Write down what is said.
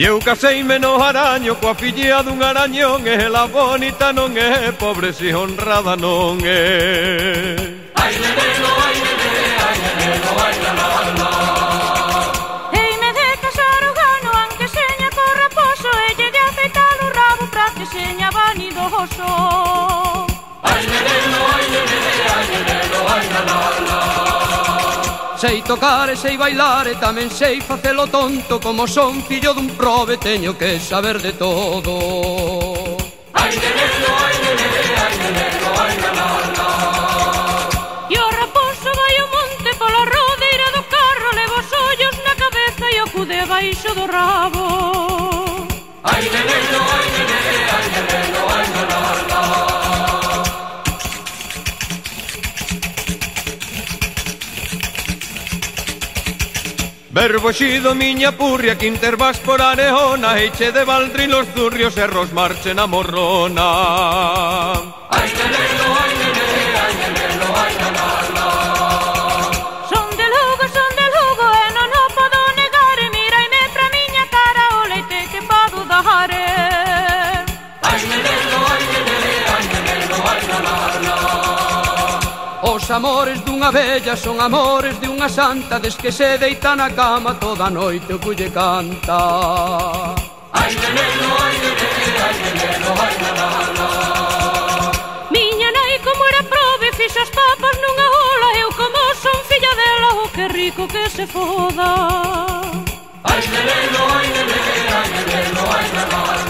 E eu caseime no araño coa filla dun arañón, e ela bonita non é, pobre si honrada non é. Ai, neneno, ai, neneno, ai, neneno, ai, la, la, la. Heime de casar o gano, anque seña co raposo, e lle de aceitar o rabo pra que seña vanidoso. Ai, neneno, ai, neneno, ai, neneno, ai, la, la, la. Sei tocar e sei bailar e tamén sei facelo tonto. Como son fillo dun probe teño que saber de todo. Ai, neneno, ai, neneno, ai, neneno, ai, la, la, la. E o raposo vai ao monte pola rodeira do carro, leva os ollos na cabeza e o cu debaixo do rabo. Ai, neneno, ai, neneno, ai, neneno, ai, la, la, la. Verbo xido miña purria, que intervás por a neona, eiche de baldrilos zurrios e ros marche na morrona. Ai, neneno, ai, neneno, ai, neneno, ai, la, la, la. Son de Lugo e non o podo negar, e miraime pra miña cara o leite que podo dar. Ai, neneno, ai, neneno, ai, neneno, ai, la, la, la. Os amores dunha vella son amores de unha santa, des que se deita na cama toda a noite o culle canta. Ai, neneno, ai, neneno, ai, neneno, ai, la, la, la. Miña nai como era probe, fixo as papas nunha ola, eu como son filla dela, o que rico que se foda. Ai, neneno, ai, neneno, ai, neneno, ai, la, la, la.